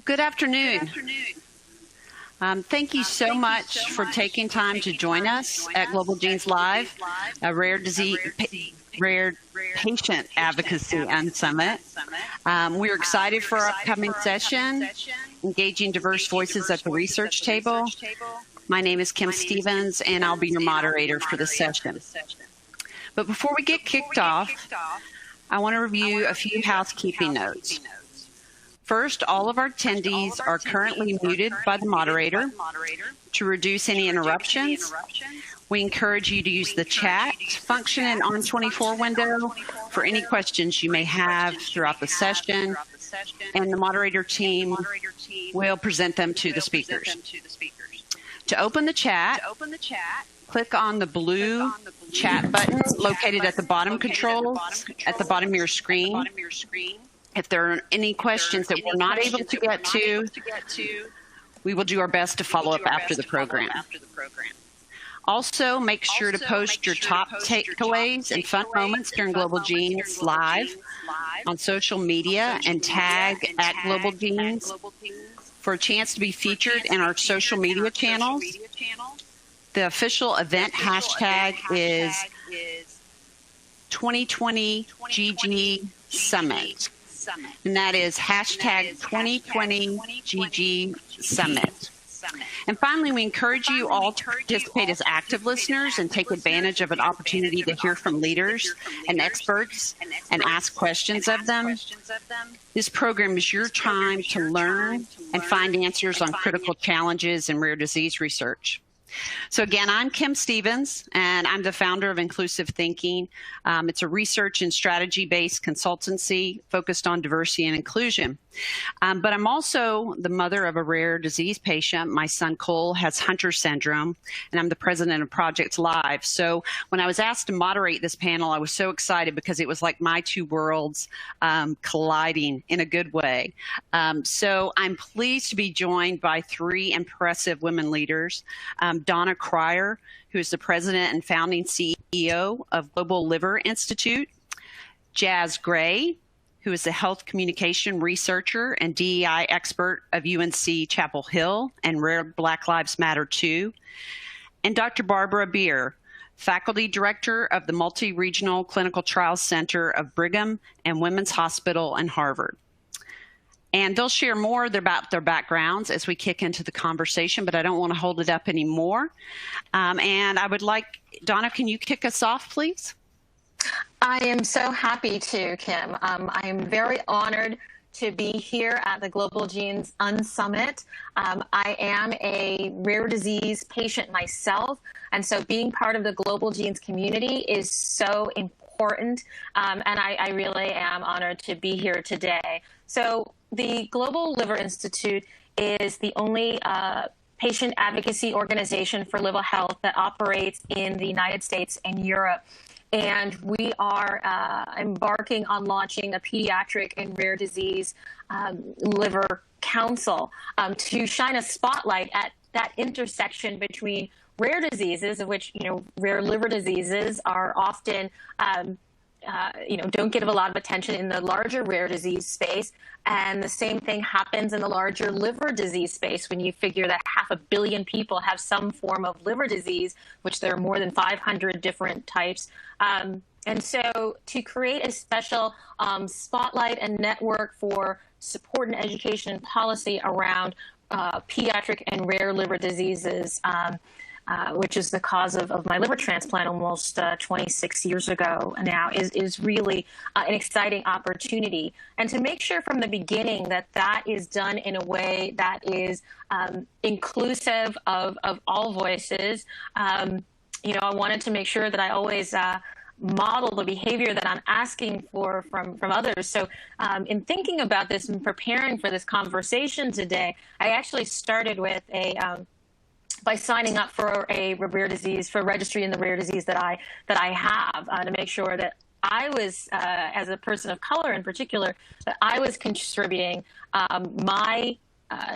Good afternoon. Thank you so much for taking time to join us at Global Genes Live, a rare patient advocacy and summit. We're excited for our upcoming session, Engaging Diverse Voices at the Research Table. My name is Kim Stevens, and I'll be your moderator for the session. But before we get kicked off, I want to review a few housekeeping notes. First, all of our attendees are currently muted by the moderator. To reduce any interruptions, we encourage you to use the chat function in ON24 window for any questions you may have throughout the session, and the moderator team will present them to the speakers. To open the chat, click on the blue chat button located at the bottom controls at the bottom of your screen. If there are any questions that we're not able to get to, we will do our best to follow up after the program. Also, make sure to post your top takeaways and fun moments during Global Genes Live on social media and tag at Global Genes for a chance to be featured in our social media channels. The official event hashtag is 2020 GG Summit. And that is hashtag 2020 GG Summit. And finally, we encourage you all to participate as active listeners and take advantage of an opportunity to hear from leaders and experts and ask questions of them. This program is your time to learn and find answers on critical challenges in rare disease research. So again, I'm Kim Stevens, and I'm the founder of Inclusive Thinking. It's a research and strategy-based consultancy focused on diversity and inclusion. But I'm also the mother of a rare disease patient. My son Cole has Hunter syndrome, and I'm the president of Project Live. So when I was asked to moderate this panel, I was so excited because it was like my two worlds colliding in a good way. So I'm pleased to be joined by three impressive women leaders. Donna, who is the president and founding CEO of Global Liver Institute. Jazz Gray, who is the health communication researcher and DEI expert of UNC Chapel Hill and Rare Black Lives Matter 2. And Dr. Barbara Bier, faculty director of the Multi-Regional Clinical Trials Center of Brigham and Women's Hospital and Harvard. And they'll share more about their backgrounds as we kick into the conversation, but I don't want to hold it up anymore. And I would like, Donna, can you kick us off, please? I am so happy to, Kim. I am very honored to be here at the Global Genes Unsummit. I am a rare disease patient myself, and so being part of the Global Genes community is so important, and I really am honored to be here today. So the Global Liver Institute is the only patient advocacy organization for liver health that operates in the United States and Europe. And we are embarking on launching a pediatric and rare disease liver council to shine a spotlight at that intersection between rare diseases, of which, rare liver diseases are often don't get a lot of attention in the larger rare disease space. And the same thing happens in the larger liver disease space when you figure that 500 million people have some form of liver disease, which there are more than 500 different types. And so to create a special spotlight and network for support and education and policy around pediatric and rare liver diseases, which is the cause of my liver transplant almost 26 years ago now, is really an exciting opportunity. And to make sure from the beginning that is done in a way that is inclusive of all voices, I wanted to make sure that I always model the behavior that I'm asking for from others. So in thinking about this and preparing for this conversation today, I actually started with by signing up for a rare disease, for a registry in the rare disease that I have, to make sure that I was, as a person of color in particular, that I was contributing my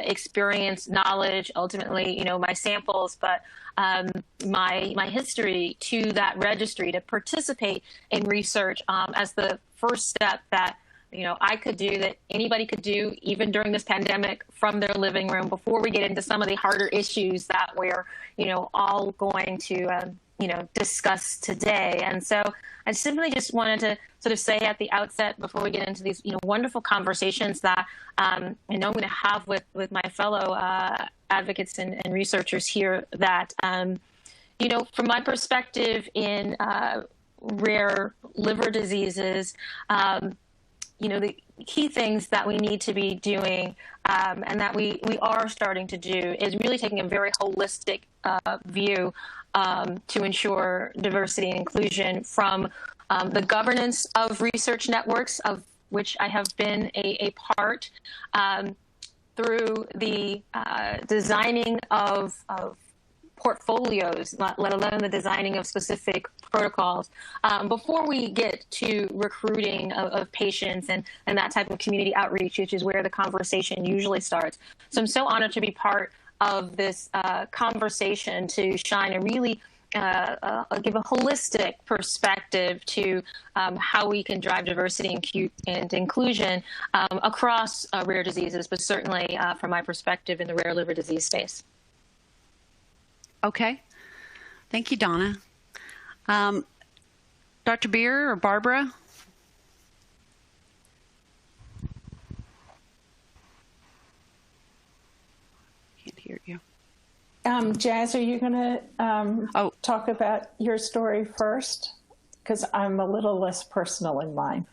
experience, knowledge, ultimately, my samples, but my history to that registry to participate in research as the first step that I could do, that anybody could do, even during this pandemic, from their living room, before we get into some of the harder issues that we're, all going to, discuss today. And so I simply just wanted to sort of say at the outset, before we get into these, wonderful conversations that I know I'm going to have with my fellow advocates and researchers here, that, from my perspective in rare liver diseases, the key things that we need to be doing, and that we are starting to do, is really taking a very holistic view to ensure diversity and inclusion, from the governance of research networks, of which I have been a part, through the designing of portfolios, let alone the designing of specific protocols, before we get to recruiting of patients and that type of community outreach, which is where the conversation usually starts. So I'm so honored to be part of this conversation, to shine a really give a holistic perspective to how we can drive diversity and inclusion across rare diseases, but certainly from my perspective in the rare liver disease space. Okay. Thank you, Donna. Dr. Bier or Barbara? Can't hear you. Jazz, are you going to talk about your story first? Because I'm a little less personal in mine.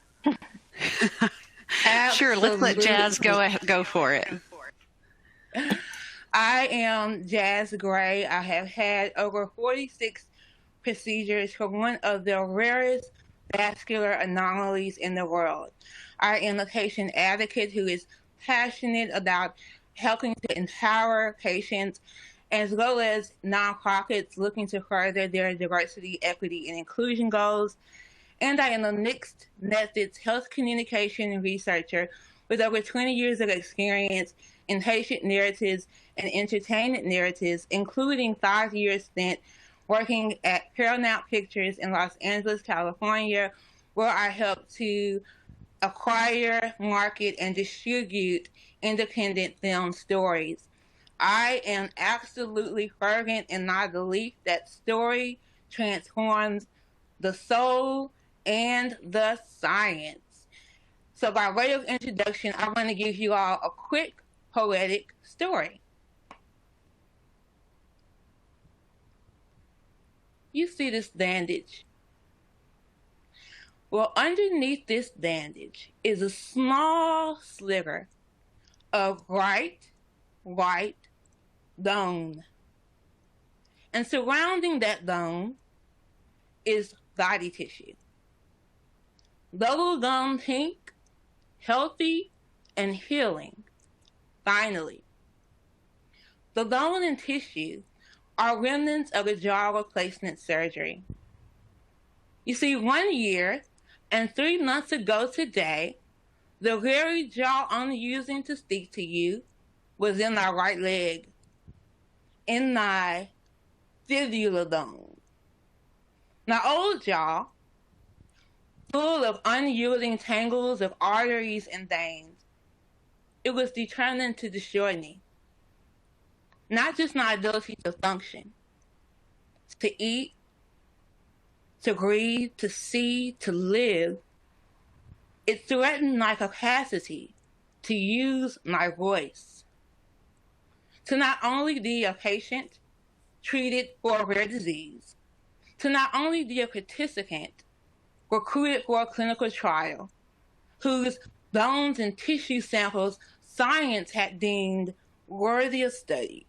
Sure, let's let Jazz go for it. I am Jazz Gray. I have had over 46 procedures for one of the rarest vascular anomalies in the world. I am a patient advocate who is passionate about helping to empower patients, as well as nonprofits looking to further their diversity, equity, and inclusion goals. And I am a mixed methods health communication researcher with over 20 years of experience in patient narratives and entertainment narratives, including 5 years spent working at Paramount Pictures in Los Angeles, California, where I helped to acquire, market, and distribute independent film stories. I am absolutely fervent in my belief that story transforms the soul and the science. So by way of introduction, I want to give you all a quick poetic story. You see this bandage? Well, underneath this bandage is a small sliver of bright white bone. And surrounding that bone is body tissue. Double bone pink, healthy, and healing. Finally, the bone and tissue are remnants of a jaw replacement surgery. You see, 1 year and 3 months ago today, the very jaw I'm using to speak to you was in my right leg, in my fibula bone. My old jaw, full of unyielding tangles of arteries and veins, it was determined to destroy me. Not just my ability to function, to eat, to breathe, to see, to live. It threatened my capacity to use my voice, to not only be a patient treated for a rare disease, to not only be a participant recruited for a clinical trial, whose bones and tissue samples science had deemed worthy of study,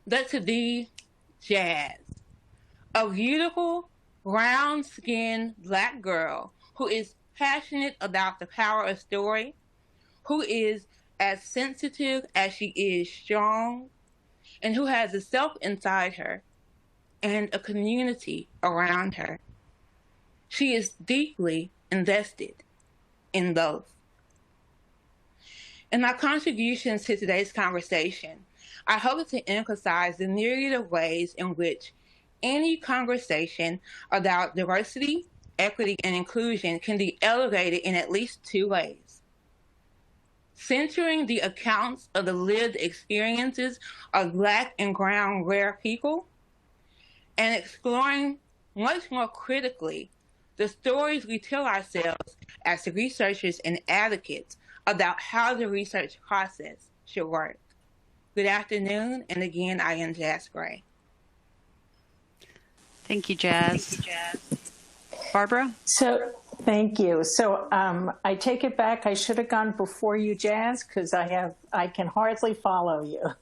but to be Jazz, a beautiful, brown-skinned Black girl who is passionate about the power of story, who is as sensitive as she is strong, and who has a self inside her and a community around her. She is deeply invested in both. In my contributions to today's conversation, I hope to emphasize the myriad of ways in which any conversation about diversity, equity, and inclusion can be elevated in at least two ways. Centering the accounts of the lived experiences of Black and brown rare people, and exploring much more critically the stories we tell ourselves as researchers and advocates about how the research process should work. Good afternoon, and again, I am Jas Gray. Thank you, Jas. Barbara? Thank you. So I take it back. I should have gone before you, Jas, because I can hardly follow you.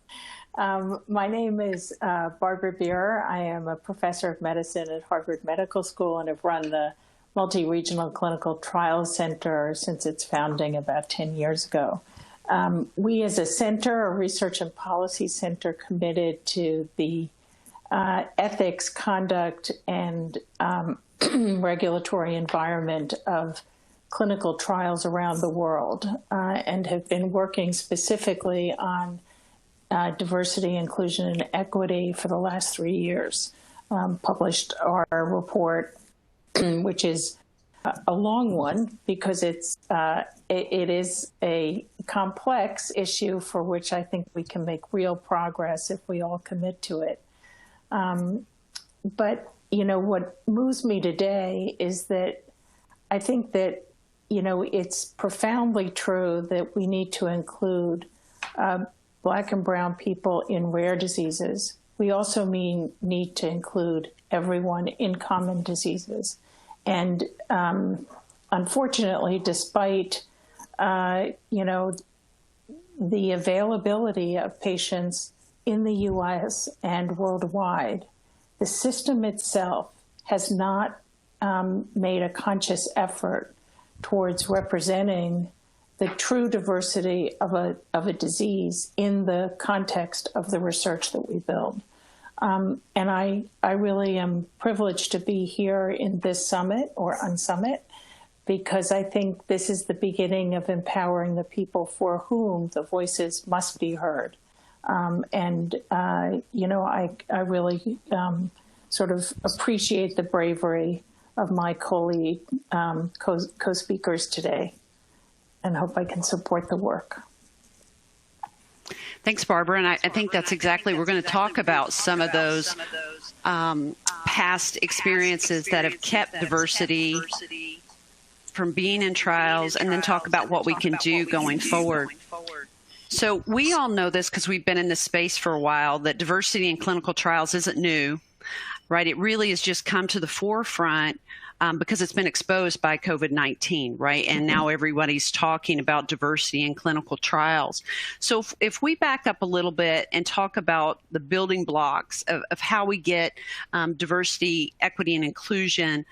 My name is Barbara Bier. I am a professor of medicine at Harvard Medical School and have run the Multi-Regional Clinical Trials Center since its founding about 10 years ago. We as a center, a research and policy center, committed to the ethics, conduct, and regulatory environment of clinical trials around the world, and have been working specifically on diversity, inclusion, and equity for the last 3 years. Published our report, which is a long one because it is a complex issue for which I think we can make real progress if we all commit to it. But, what moves me today is that I think that, it's profoundly true that we need to include Black and brown people in rare diseases. We also need to include everyone in common diseases. And unfortunately, despite, the availability of patients in the U.S. and worldwide, the system itself has not made a conscious effort towards representing the true diversity of a disease in the context of the research that we build. And I really am privileged to be here in this summit or unsummit, because I think this is the beginning of empowering the people for whom the voices must be heard. I really sort of appreciate the bravery of my colleague co-speakers today, and hope I can support the work. Thanks, Barbara. And I think that's exactly, we're going to talk about some of those past experiences that have kept diversity from being in trials, and then talk about what we can do going forward. So we all know this because we've been in this space for a while, that diversity in clinical trials isn't new, right? It really has just come to the forefront because it's been exposed by COVID-19, right? And now everybody's talking about diversity in clinical trials. So if we back up a little bit and talk about the building blocks of how we get diversity, equity, and inclusion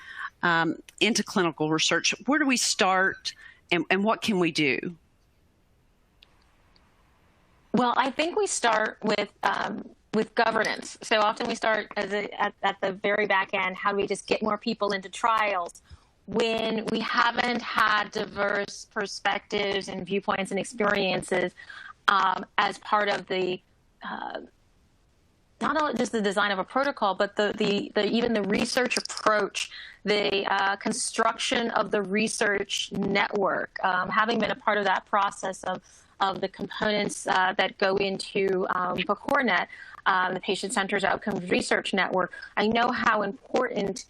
into clinical research, where do we start, and what can we do? Well, I think we start with governance. So often we start at the very back end. How do we just get more people into trials when we haven't had diverse perspectives and viewpoints and experiences as part of the not only just the design of a protocol, but even the research approach, the construction of the research network. Having been a part of that process of the components that go into PCORNet, the Patient Centers Outcomes Research Network, I know how important,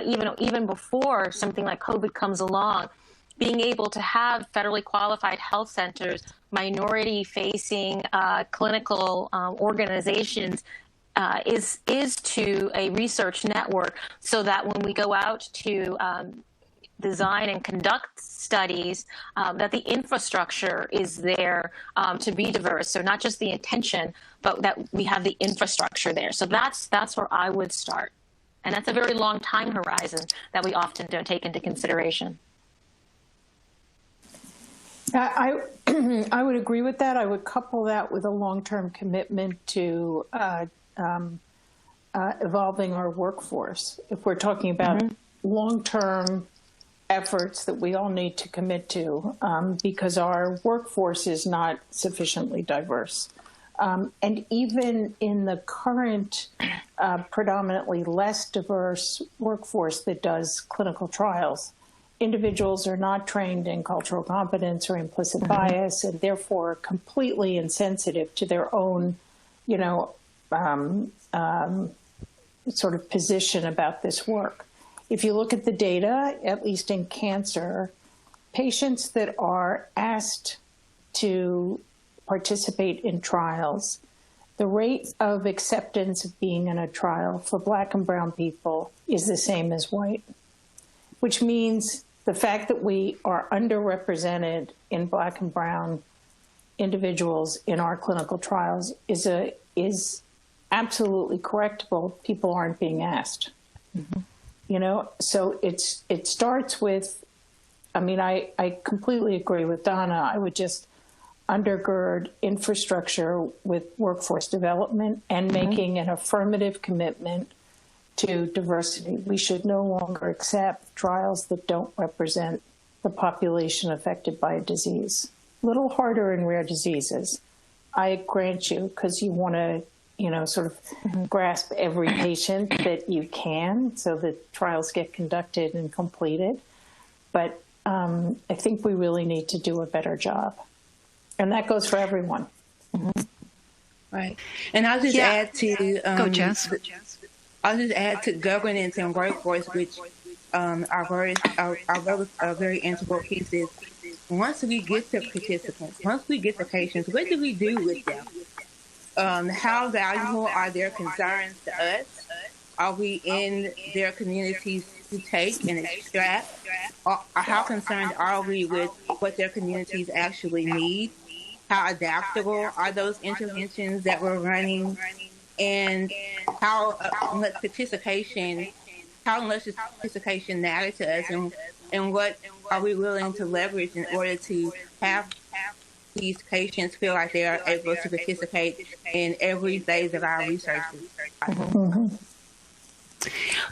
even before something like COVID comes along, being able to have federally qualified health centers, minority-facing clinical organizations is to a research network, so that when we go out to design and conduct studies, that the infrastructure is there to be diverse. So not just the intention, but that we have the infrastructure there. So that's where I would start. And that's a very long time horizon that we often don't take into consideration. I would agree with that. I would couple that with a long-term commitment to evolving our workforce. If we're talking about long-term efforts that we all need to commit to, because our workforce is not sufficiently diverse. And even in the current predominantly less diverse workforce that does clinical trials, individuals are not trained in cultural competence or implicit bias, and therefore completely insensitive to their own, sort of position about this work. If you look at the data, at least in cancer, patients that are asked to participate in trials, the rate of acceptance of being in a trial for Black and brown people is the same as white, which means the fact that we are underrepresented in Black and brown individuals in our clinical trials is absolutely correctable. People aren't being asked. So it starts with, I completely agree with Donna. I would just undergird infrastructure with workforce development and making an affirmative commitment to diversity. We should no longer accept trials that don't represent the population affected by a disease. A little harder in rare diseases, I grant you, because you want to, sort of grasp every patient that you can so that trials get conducted and completed. But I think we really need to do a better job. And that goes for everyone. Right. And I'll just add to Go, Jess. I'll just add to governance and workforce, which are very integral pieces. Once we get the participants, once we get the patients, what do we do with them? How valuable are their concerns to us? Are we in their communities to take and extract? Or how concerned are we with what their communities actually need? How adaptable are those interventions that we're running? And how much participation matter to us, and what are we willing to leverage in order to have these patients feel like they are able to participate in every phase of our research.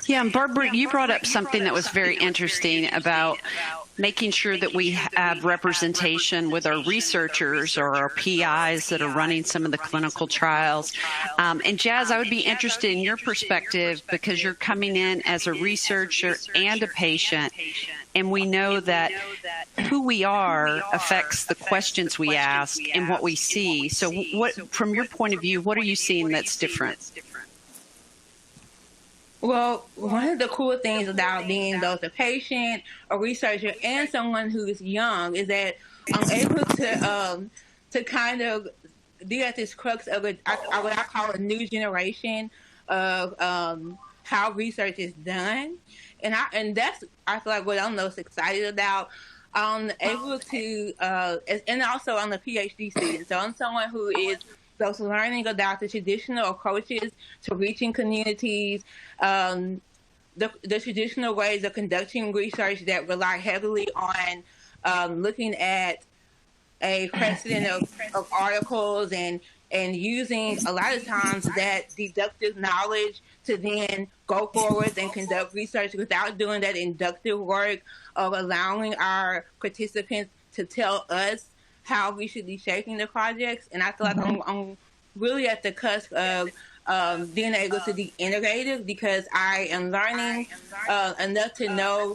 Yeah, and Barbara, you brought up something that was very interesting about making sure that we have representation with our researchers or our PIs that are running some of the clinical trials. And Jazz, I would be interested in your perspective because you're coming in as a researcher and a patient, and we know that who we are affects the questions we ask and what we see. So what, from your point of view, what are you seeing that's different? Well, one of the cool things about being both a patient, a researcher, and someone who is young is that I'm able to kind of be at this crux of what I call a new generation of how research is done, and that's, I feel like, what I'm most excited about. I'm able to, and also I'm a PhD student, so I'm someone who is both learning about the traditional approaches to reaching communities, the traditional ways of conducting research that rely heavily on looking at a precedent of articles and using a lot of times that deductive knowledge to then go forward and conduct research without doing that inductive work of allowing our participants to tell us how we should be shaping the projects. And I feel like I'm really at the cusp of being able to be innovative because I am learning enough to know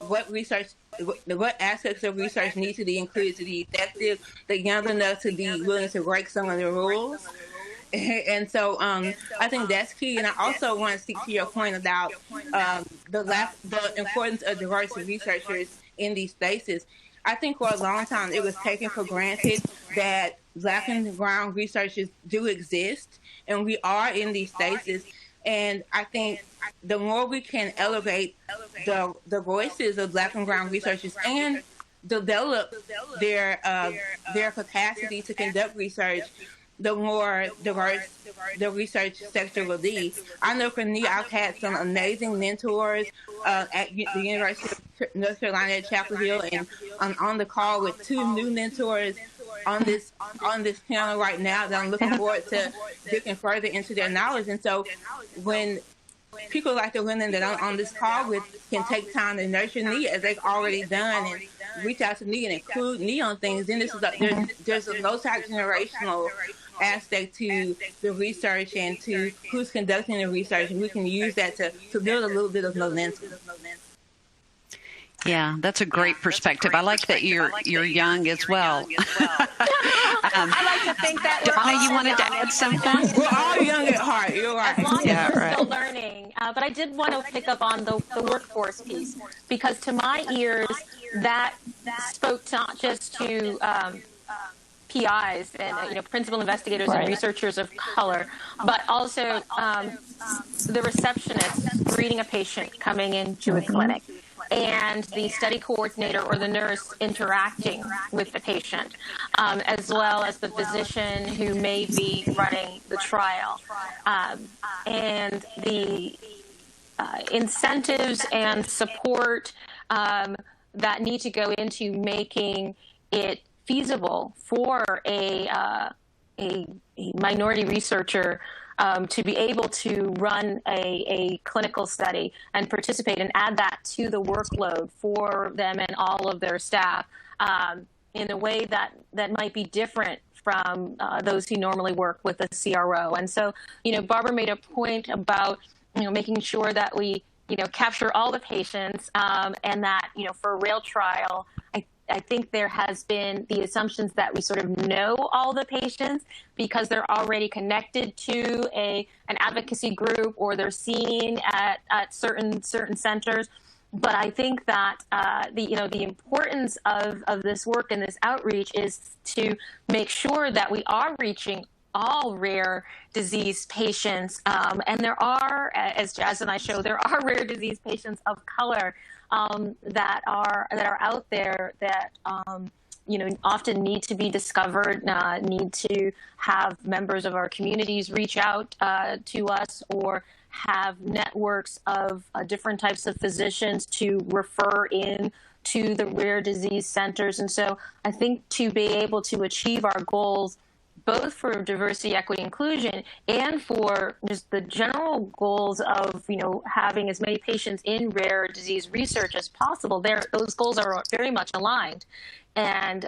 what aspects of research need to be included to be effective, but young enough to be willing to break some of the rules. And so I think that's key. And I also want to speak to your point about the importance of diverse researchers in these spaces. I think for a long time it was taken for granted that Black and brown researchers do exist, and we are in these spaces. And I think the more we can elevate the voices of Black and brown researchers and develop their capacity to conduct research, the more diverse the research sector will be. I know for me, I've had some amazing mentors at the University of North Carolina at Chapel Hill, and I'm on the call with 2 new mentors on this panel right now that I'm looking forward to digging further into their knowledge. And so when people like the women that I'm on this call with can take time to nurture me as they've already done reach out to me and include me on things, then there's a multi-generational aspect to the research and to who's conducting the research, and we can use that to build a little bit of momentum. Yeah, that's a great perspective. I like that you're young as well. I like to think that Donna, you wanted to add something? We're all young at heart. You're right. As long Yeah, as we're right. still learning. But I did want to pick up on the workforce piece, because to my ears, that spoke not just to PIs and principal investigators and researchers of color, but also the receptionist greeting a patient coming into a clinic, and the study coordinator or the nurse interacting with the patient, as well as the physician who may be running the trial, and the incentives and support that need to go into making it feasible for a minority researcher to be able to run a clinical study and participate and add that to the workload for them and all of their staff in a way that might be different from those who normally work with a CRO. And so, Barbara made a point about, making sure that we, capture all the patients, and that, for a real trial, I think there has been the assumptions that we sort of know all the patients because they're already connected to an advocacy group, or they're seen at certain centers. But I think that the importance of this work and this outreach is to make sure that we are reaching all rare disease patients, and there are, as Jazz and I show, there are rare disease patients of color that are out there that often need to be discovered, need to have members of our communities reach out to us, or have networks of different types of physicians to refer in to the rare disease centers. And so I think to be able to achieve our goals, both for diversity, equity, inclusion, and for just the general goals of, having as many patients in rare disease research as possible, those goals are very much aligned, and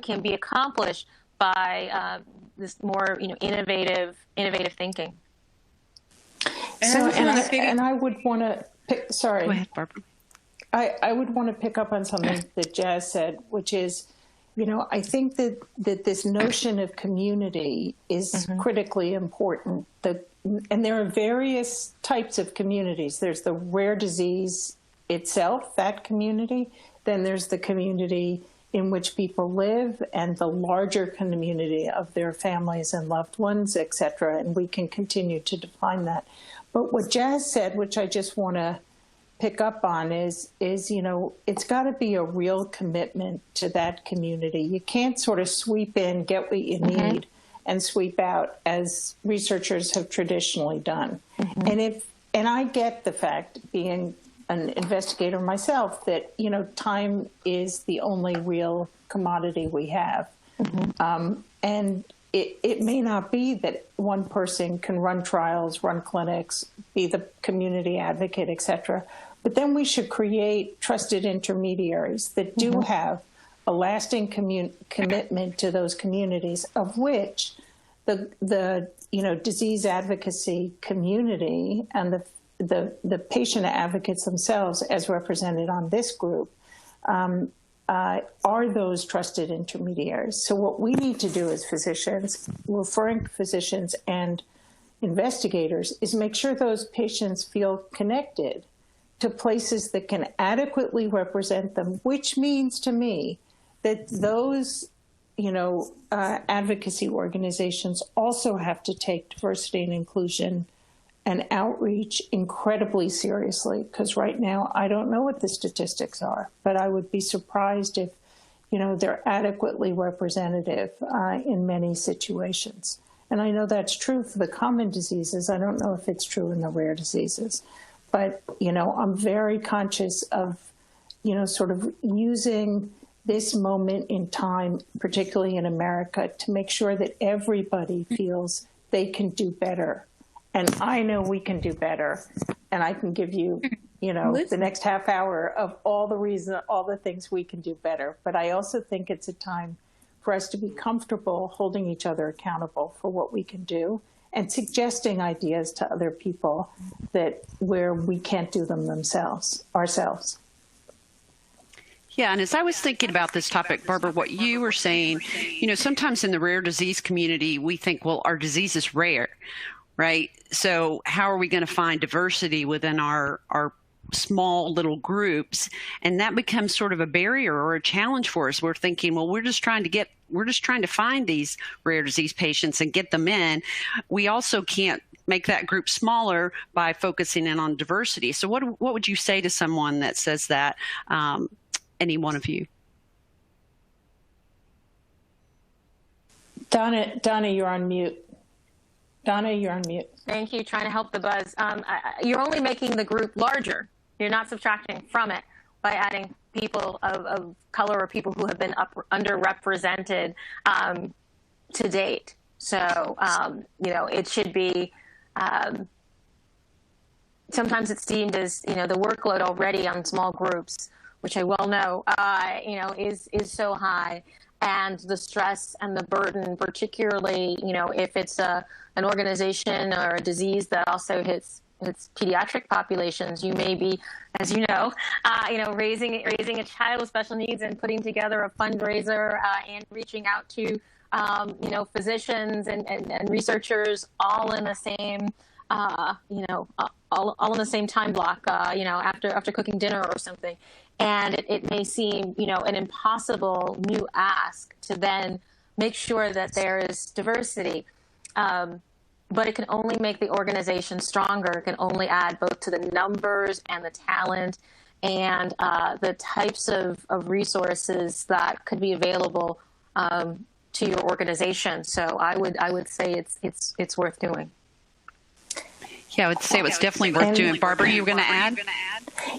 can be accomplished by this more innovative thinking. And I would want to pick. Sorry, Go ahead, Barbara. I would want to pick up on something that Jazz said, which is, I think that this notion of community is critically important. And there are various types of communities. There's the rare disease itself, that community. Then there's the community in which people live, and the larger community of their families and loved ones, et cetera. And we can continue to define that. But what Jazz said, which I just want to pick up on, is it's got to be a real commitment to that community. You can't sort of sweep in, get what you need, and sweep out, as researchers have traditionally done. And I get the fact, being an investigator myself, that time is the only real commodity we have. And it may not be that one person can run trials, run clinics, be the community advocate, et cetera. But then we should create trusted intermediaries that do have a lasting commitment to those communities, of which the disease advocacy community and the patient advocates themselves, as represented on this group, are those trusted intermediaries. So what we need to do as physicians, referring physicians and investigators, is make sure those patients feel connected to places that can adequately represent them, which means to me that those advocacy organizations also have to take diversity and inclusion and outreach incredibly seriously, because right now I don't know what the statistics are, but I would be surprised if they're adequately representative in many situations. And I know that's true for the common diseases. I don't know if it's true in the rare diseases, but I'm very conscious of sort of using this moment in time, particularly in America, to make sure that everybody feels they can do better. And I know we can do better. And I can give you, the next half hour of all the things we can do better. But I also think it's a time for us to be comfortable holding each other accountable for what we can do and suggesting ideas to other people where we can't do them ourselves. Yeah, and as I was thinking about this topic, Barbara, what you were saying, sometimes in the rare disease community, we think, well, our disease is rare, right? So how are we going to find diversity within our small little groups? And that becomes sort of a barrier or a challenge for us. We're thinking, well, we're just trying to find these rare disease patients and get them in. We also can't make that group smaller by focusing in on diversity. So what would you say to someone that says that? Any one of you? Donna, you're on mute. Donna, you're on mute. Thank you. Trying to help the buzz. You're only making the group larger. You're not subtracting from it by adding people of color or people who have been underrepresented to date. So, it should be, sometimes it's deemed as, the workload already on small groups, which I well know, is so high, and the stress and the burden, particularly, if it's an organization or a disease that also hits pediatric populations. You may be, as raising a child with special needs and putting together a fundraiser and reaching out to, physicians and researchers all in the same, all in the same time block, after cooking dinner or something. And it may seem, an impossible new ask to then make sure that there is diversity. But it can only make the organization stronger. It can only add both to the numbers and the talent and the types of resources that could be available to your organization. So I would say it's worth doing. Yeah, I would say it was definitely worth doing. Barbara, you were going to add?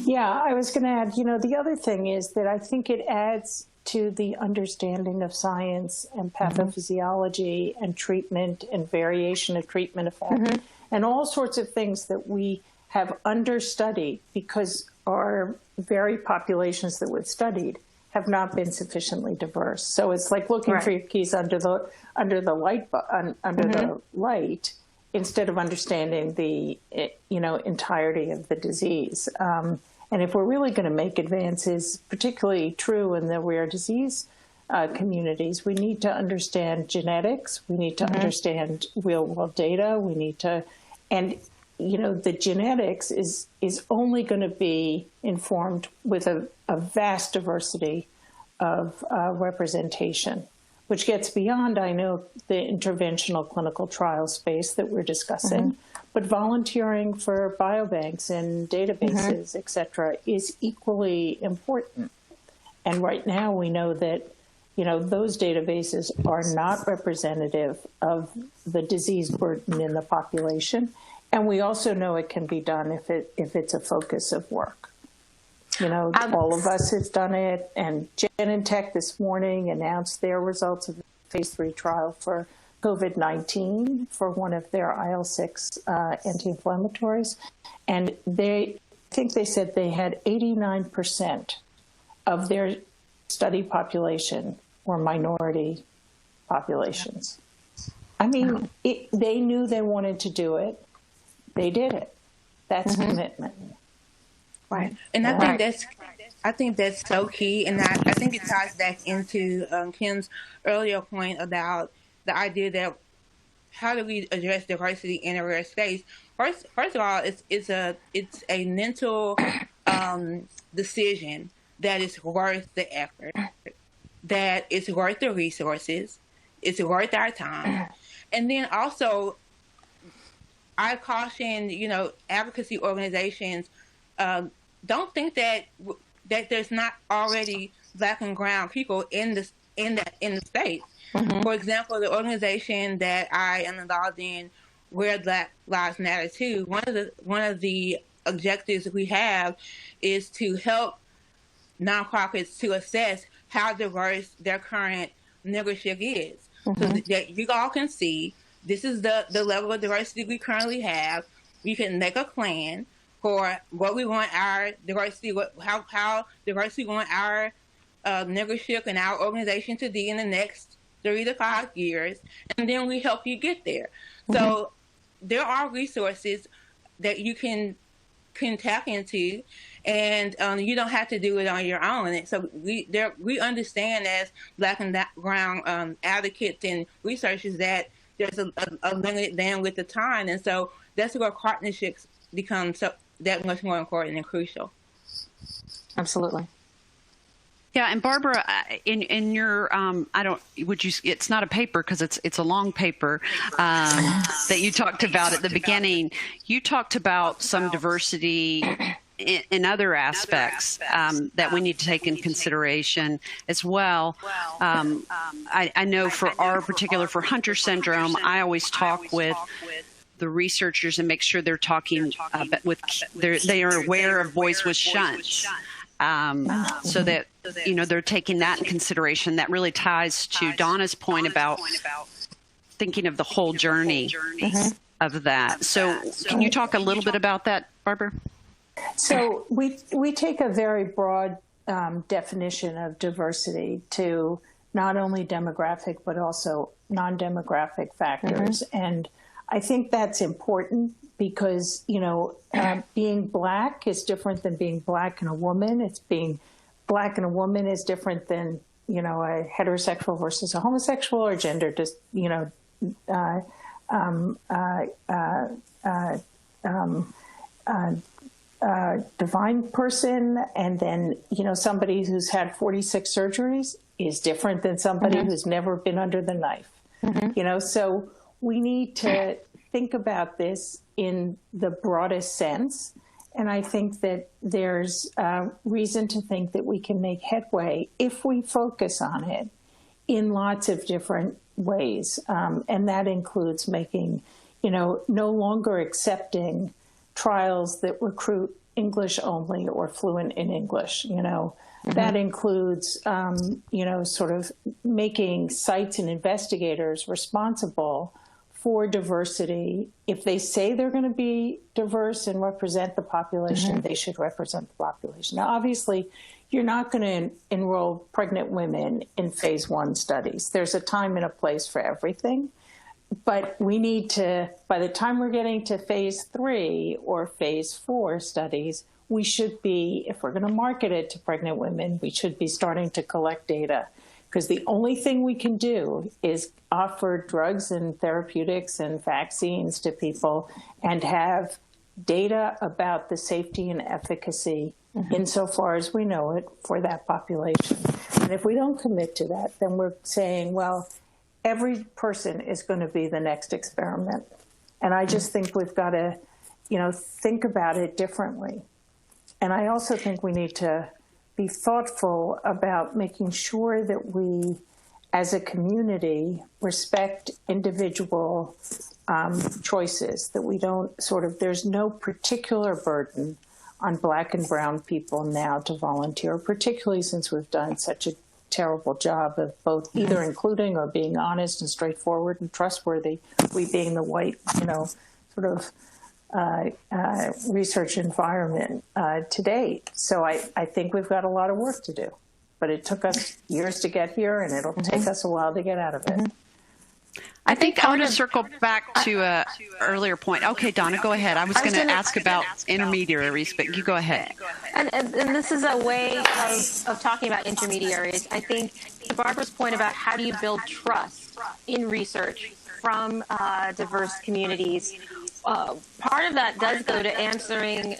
Yeah, I was going to add, the other thing is that I think it adds to the understanding of science and pathophysiology and treatment and variation of treatment effect and all sorts of things that we have understudied because our very populations that we've studied have not been sufficiently diverse. So it's like looking for your keys under the light instead of understanding the entirety of the disease. And if we're really going to make advances, particularly true in the rare disease communities, we need to understand genetics. We need to understand real-world data. We need to, and the genetics is only going to be informed with a vast diversity of representation, which gets beyond, I know, the interventional clinical trial space that we're discussing, but volunteering for biobanks and databases, et cetera, is equally important. And right now we know that, those databases are not representative of the disease burden in the population. And we also know it can be done if it's a focus of work. All of us have done it, and Genentech this morning announced their results of the phase 3 trial for COVID-19 for one of their IL-6 anti-inflammatories. And I think they said they had 89% of their study population were minority populations. I mean, they knew they wanted to do it. They did it. That's commitment. Right. And I think that's so key. And I think it ties back into Kim's earlier point about the idea that how do we address diversity in a rare space? First of all, it's a mental decision that is worth the effort, that it's worth the resources, it's worth our time. And then also, I caution, advocacy organizations, don't think that there's not already Black and brown people in the state. For example, the organization that I am involved in, Where Black Lives Matter Too, one of the objectives we have is to help nonprofits to assess how diverse their current membership is, so that you all can see this is the level of diversity we currently have. We can make a plan for what we want our diversity, how diverse we want our membership and our organization to be in the next 3 to 5 years, and then we help you get there. So there are resources that you can tap into, and you don't have to do it on your own. And so we understand as Black and brown advocates and researchers that there's a limited bandwidth of time, and so that's where partnerships become that much more important and crucial. Absolutely. Yeah, and Barbara, in your it's not a paper because it's a long paper that you talked about at the beginning. You talked about some diversity in other aspects that we need to take in consideration as well. I know for Hunter syndrome, I always talk with the researchers and make sure they're talking they are aware of boys with shunts. So that, they're taking that in consideration. That really ties to Donna's point about thinking of the whole journey of that. So can you talk a little bit about that, Barbara? So we take a very broad definition of diversity to not only demographic, but also non-demographic factors. And I think that's important because, being Black is different than being Black and a woman. It's being Black and a woman is different than, a heterosexual versus a homosexual, or gender, divine person. And then, somebody who's had 46 surgeries is different than somebody who's never been under the knife. So we need to think about this in the broadest sense. And I think that there's reason to think that we can make headway if we focus on it in lots of different ways. And that includes making, no longer accepting trials that recruit English only or fluent in English. That includes, sort of making sites and investigators responsible for diversity. If they say they're going to be diverse and represent the population, they should represent the population. Now, obviously, you're not going to enroll pregnant women in phase 1 studies. There's a time and a place for everything. But we need to, by the time we're getting to phase 3 or phase 4 studies, we should be, if we're going to market it to pregnant women, we should be starting to collect data. Because the only thing we can do is offer drugs and therapeutics and vaccines to people and have data about the safety and efficacy insofar as we know it for that population. And if we don't commit to that, then we're saying, well, every person is going to be the next experiment. And I just think we've got to, think about it differently. And I also think we need to be thoughtful about making sure that we, as a community, respect individual choices, that we don't there's no particular burden on Black and brown people now to volunteer, particularly since we've done such a terrible job of both either including or being honest and straightforward and trustworthy, we being the white, research environment to date. So I think we've got a lot of work to do, but it took us years to get here, and it'll take us a while to get out of it. I think I want to circle back to an earlier point. Okay, Donna, go ahead. I was going to ask about intermediaries, but you go ahead. And this is a way of talking about intermediaries. I think to Barbara's point about how do you build trust in research from diverse communities, part of that does go to answering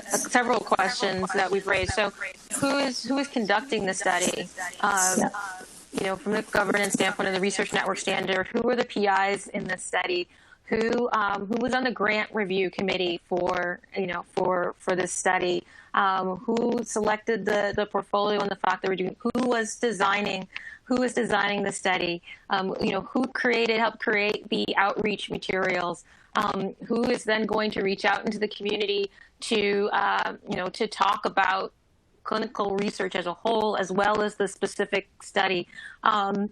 several questions that we've raised. So who is conducting the study? From the governance standpoint and the research network standard, who are the PIs in this study? Who was on the grant review committee for this study? Who selected the portfolio and the fact that we're doing? Who was designing the study? Who helped create the outreach materials? Who is then going to reach out into the community to talk about clinical research as a whole, as well as the specific study? Who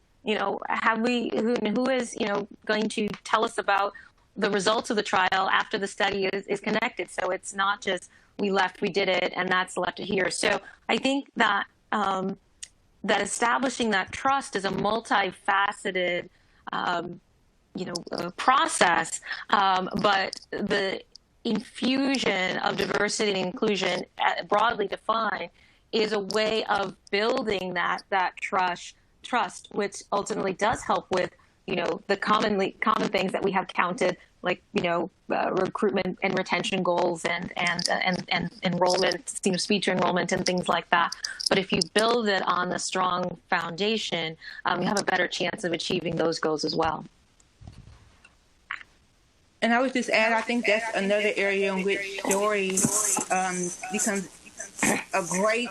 is going to tell us about the results of the trial after the study is connected. So it's not just we left, we did it, and that's left to here. So I think that that establishing that trust is a multifaceted, process, but the infusion of diversity and inclusion, broadly defined, is a way of building that trust, which ultimately does help with, the common things that we have counted, like, recruitment and retention goals and enrollment, speech enrollment and things like that. But if you build it on a strong foundation, you have a better chance of achieving those goals as well. And I would just add, I think that's another area in which story becomes a great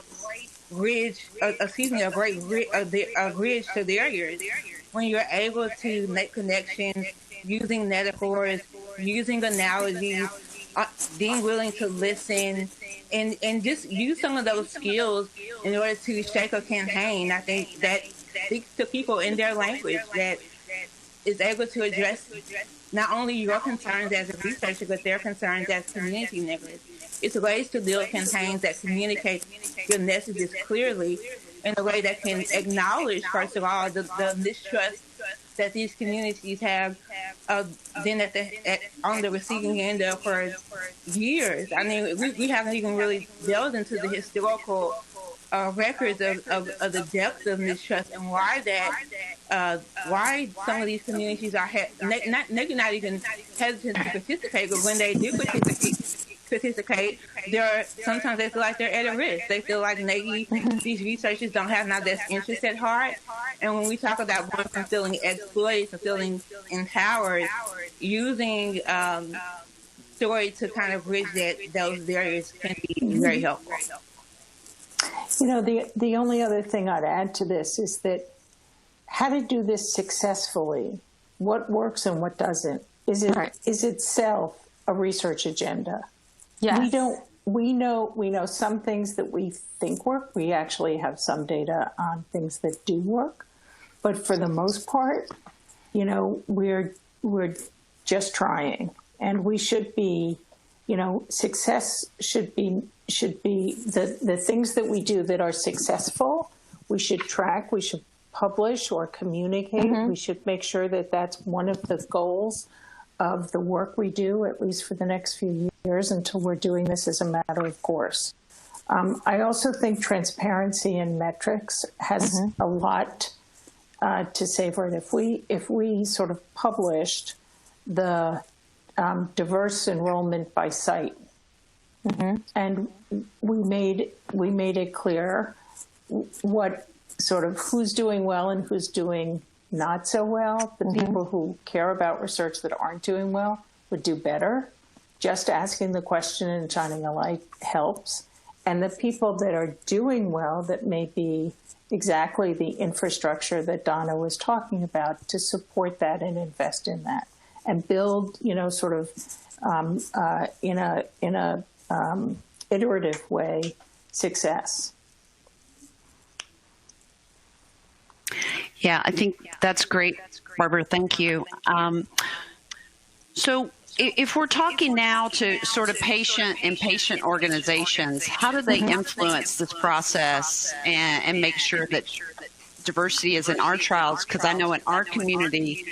bridge, a bridge to barriers. When you're able to make connections using metaphors, using analogies, being willing to listen, and just use some of those skills in order to shape a campaign. I think that speaks to people in their language, that is able to address not only your concerns as a researcher, but their concerns as community members. It's ways to build campaigns that communicate your messages clearly in a way that can acknowledge, first of all, the mistrust that these communities have been on the receiving end of for years. I mean, we haven't even really delved into the historical records of the depth of mistrust and why why some of these communities are maybe not even hesitant to participate, but when they do participate, sometimes they feel like they're at a risk. They feel like maybe these researchers don't have my best interest at heart. And when we talk about going from feeling exploited to feeling empowered, using story to kind of bridge those barriers can be very helpful. The only other thing I'd add to this is that how to do this successfully, what works and what doesn't, is itself a research agenda. Yes. We know some things that we think work. We actually have some data on things that do work, but for the most part, we're just trying, and we should be, success should be the things that we do that are successful. We should track. We should publish or communicate. Mm-hmm. We should make sure that that's one of the goals of the work we do, at least for the next few years, until we're doing this as a matter of course. I also think transparency and metrics has a lot to say for it. If we sort of published the diverse enrollment by site, and we made it clear what sort of who's doing well and who's doing not so well. The people who care about research that aren't doing well would do better. Just asking the question and shining a light helps. And the people that are doing well, that may be exactly the infrastructure that Donna was talking about, to support that and invest in that and build, sort of in a iterative way, success. Yeah, I think that's great, Barbara. Thank you. So if we're talking now to sort of patient organizations, how do they influence this process and make sure that diversity is in our trials? Because I know in our community,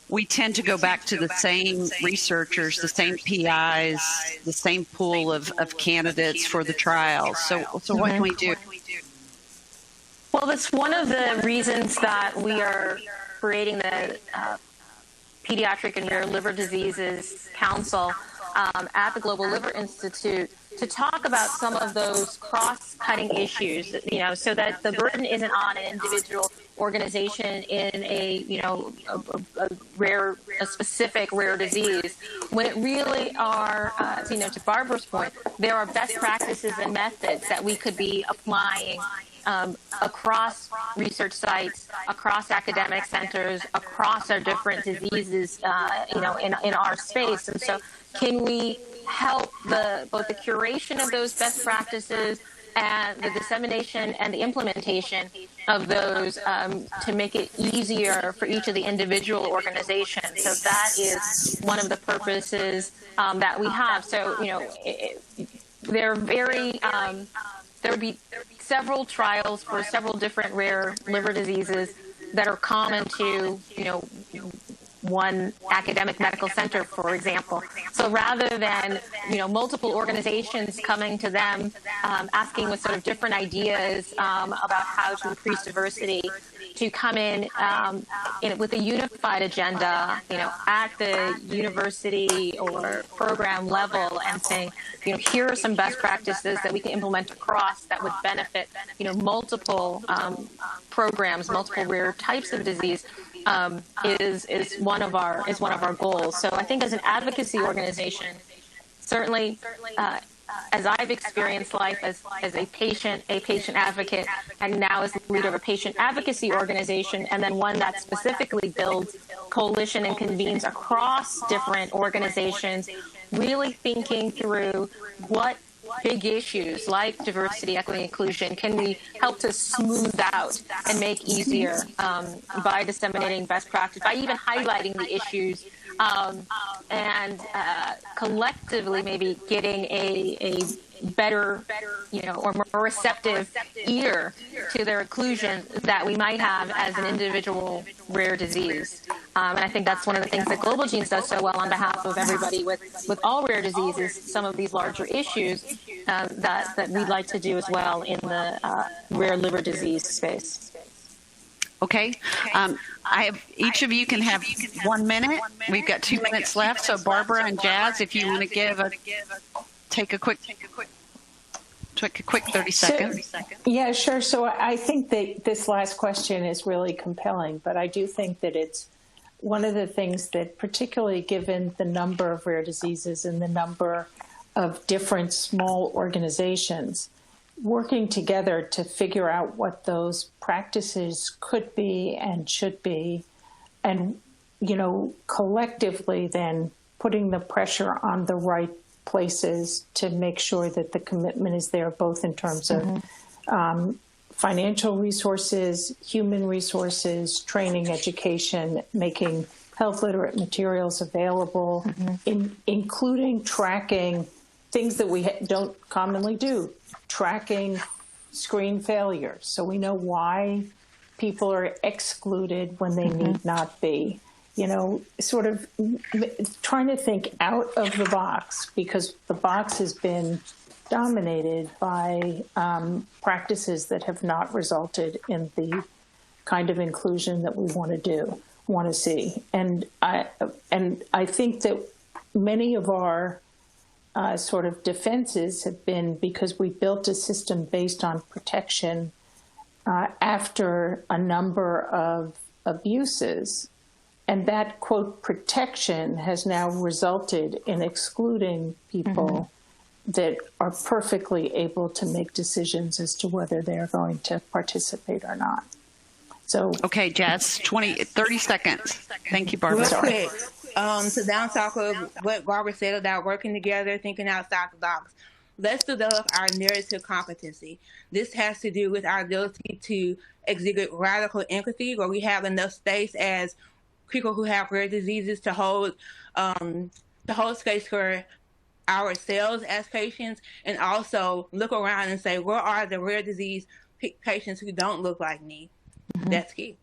we tend to go back to the same researchers, the same PIs, the same pool of candidates for the trials. So what can we do? Well, that's one of the reasons that we are creating the Pediatric and Rare Liver Diseases Council at the Global Liver Institute to talk about some of those cross-cutting issues, so that the burden isn't on an individual organization in a specific rare disease, when it really are, to Barbara's point, there are best practices and methods that we could be applying across research sites, across academic centers, across our different diseases, in our space. And so can we help both the curation of those best practices and the dissemination and the implementation of those to make it easier for each of the individual organizations. So that is one of the purposes that we have. So, there would be several trials for several different rare liver diseases that are common to, one academic medical center, for example. So rather than, multiple organizations coming to them, asking with sort of different ideas about how to increase diversity, to come in with a unified agenda, at the university or program level and saying, here are some best practices that we can implement across that would benefit, multiple programs, multiple rare types of disease. Is one of our goals. So I think as an advocacy organization, certainly as I've experienced life as a patient advocate, and now as the leader of a patient advocacy organization, and then one that specifically builds coalition and convenes across different organizations, really thinking through what big issues like diversity, equity, inclusion can we help to smooth out and make easier by disseminating best practice, by even highlighting the issues, and collectively maybe getting a better, or more receptive ear to their inclusion that we might have as an individual rare disease. And I think that's one of the things that Global Genes does so well on behalf of everybody with all rare diseases, some of these larger issues that we'd like to do as well in the rare liver disease space. Okay. Each of you can have 1 minute. We've got 2 minutes left. So Barbara and Jazz, if you want to take a quick 30 seconds. Yeah, sure. So I think that this last question is really compelling, but I do think that it's one of the things that, particularly given the number of rare diseases and the number of different small organizations, working together to figure out what those practices could be and should be, and, collectively then putting the pressure on the right places to make sure that the commitment is there, both in terms of financial resources, human resources, training, education, making health literate materials available, including tracking things that we don't commonly do, tracking screen failures. So we know why people are excluded when they need not be. Sort of trying to think out of the box, because the box has been dominated by practices that have not resulted in the kind of inclusion that we want to see. And I think that many of our sort of defenses have been because we built a system based on protection after a number of abuses. And that, quote, protection has now resulted in excluding people that are perfectly able to make decisions as to whether they're going to participate or not. So, okay, Jazz, 30 seconds. Thank you, Barbara. Real quick, to bounce off of what Barbara said about working together, thinking outside the box, let's develop our narrative competency. This has to do with our ability to exhibit radical empathy, where we have enough space as people who have rare diseases to hold space for ourselves as patients, and also look around and say, where are the rare disease patients who don't look like me? That's key.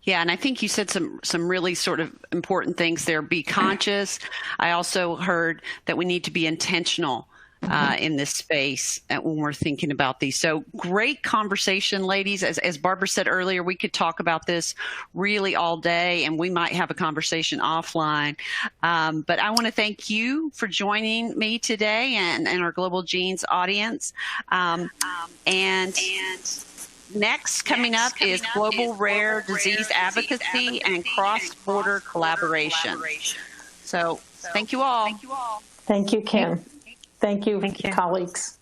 Yeah, and I think you said some really sort of important things there. Be conscious. I also heard that we need to be intentional in this space when we're thinking about these. So great conversation, ladies. As Barbara said earlier, we could talk about this really all day, and we might have a conversation offline. But I want to thank you for joining me today and our Global Genes audience. And next coming up is Global Rare Disease Advocacy and Cross-Border Collaboration. So thank you all. Thank you, Kim. Thank you, colleagues.